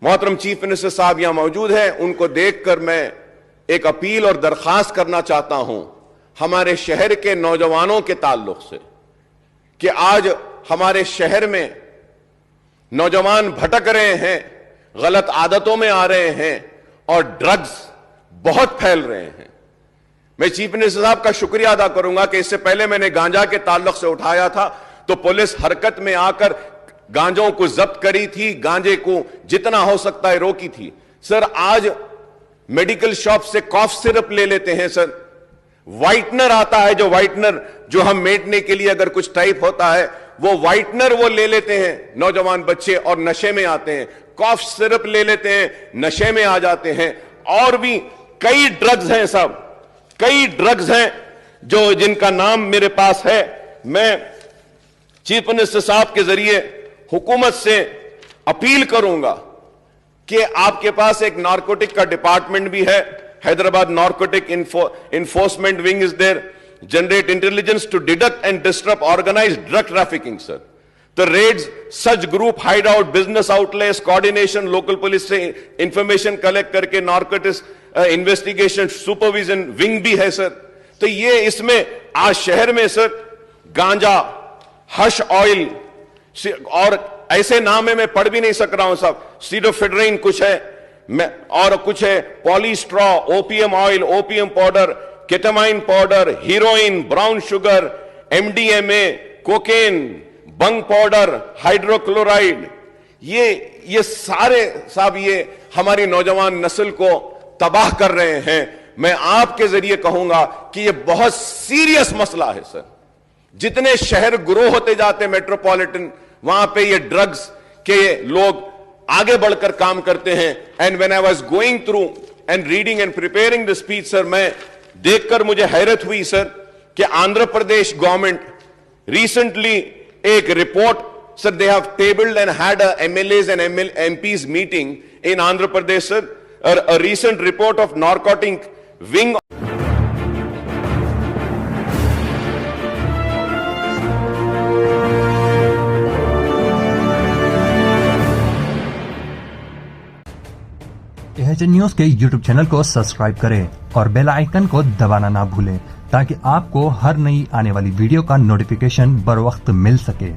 मोहतरम chief minister साहब यहां मौजूद हैं, उनको देखकर मैं एक अपील और दरखास्त करना चाहता हूं हमारे शहर के नौजवानों के ताल्लुक से कि आज हमारे शहर में नौजवान भटक रहे हैं, गलत आदतों में आ रहे हैं और ड्रग्स बहुत फैल रहे हैं। मैं चीफ मिनिस्टर साहब का शुक्रिया अदा करूंगा कि इससे पहले मैंने गांजा के ताल्लुक से उठाया था तो पुलिस हरकत में आकर गांजों को जब्त करी थी, गांजे को जितना हो सकता है रोकी थी। सर आज मेडिकल शॉप से कॉफ सिरप ले लेते हैं सर, व्हाइटनर आता है, जो व्हाइटनर जो हम मेटने के लिए अगर कुछ टाइप होता है वो व्हाइटनर वो ले लेते हैं नौजवान बच्चे और नशे में आते हैं, कॉफ सिरप ले लेते हैं, नशे में आ जाते हैं। और भी कई ड्रग्स हैं साहब, कई ड्रग्स हैं जो जिनका नाम मेरे पास है। मैं चीफ मिनिस्टर साहब के जरिए हुकूमत से अपील करूंगा कि आपके पास एक नारकोटिक का डिपार्टमेंट भी है, Hyderabad narcotic enforcement wing is there, generate intelligence to detect and disrupt organized drug trafficking, sir. The raids, such group hideout, business outlets, coordination, local police से information collect करके narcotics investigation supervision wing भी है sir. तो ये इसमें आज शहर में सर गांजा, हश ऑयल और ऐसे नाम है मैं पढ़ भी नहीं सक रहा हूं साहब, सीडोफेड्रिन कुछ है और कुछ है poppy straw, opium oil, opium powder, ketamine powder, heroin, brown sugar, MDMA, cocaine, bhang powder, hydrochloride, ये सारे साहब ये हमारी नौजवान नस्ल को तबाह कर रहे हैं। मैं आपके जरिए कहूंगा कि ये बहुत सीरियस मसला है सर। जितने शहर ग्रो होते जाते मेट्रोपॉलिटन, वहां पे ये ड्रग्स के लोग आगे बढ़कर काम करते हैं। And when I was going through and reading and preparing the speech sir, मैं देखकर मुझे हैरत हुई सर कि आंध्र प्रदेश गवर्नमेंट रिसेंटली एक report sir, they have tabled and had a MLAs and MPs meeting in Andhra Pradesh sir, a recent report of narcotic wing. AHN news के YouTube channel को subscribe करें और बेल आइकन को दबाना ना भूलें ताकि आपको हर नई आने वाली वीडियो का नोटिफिकेशन बर वक्त मिल सके।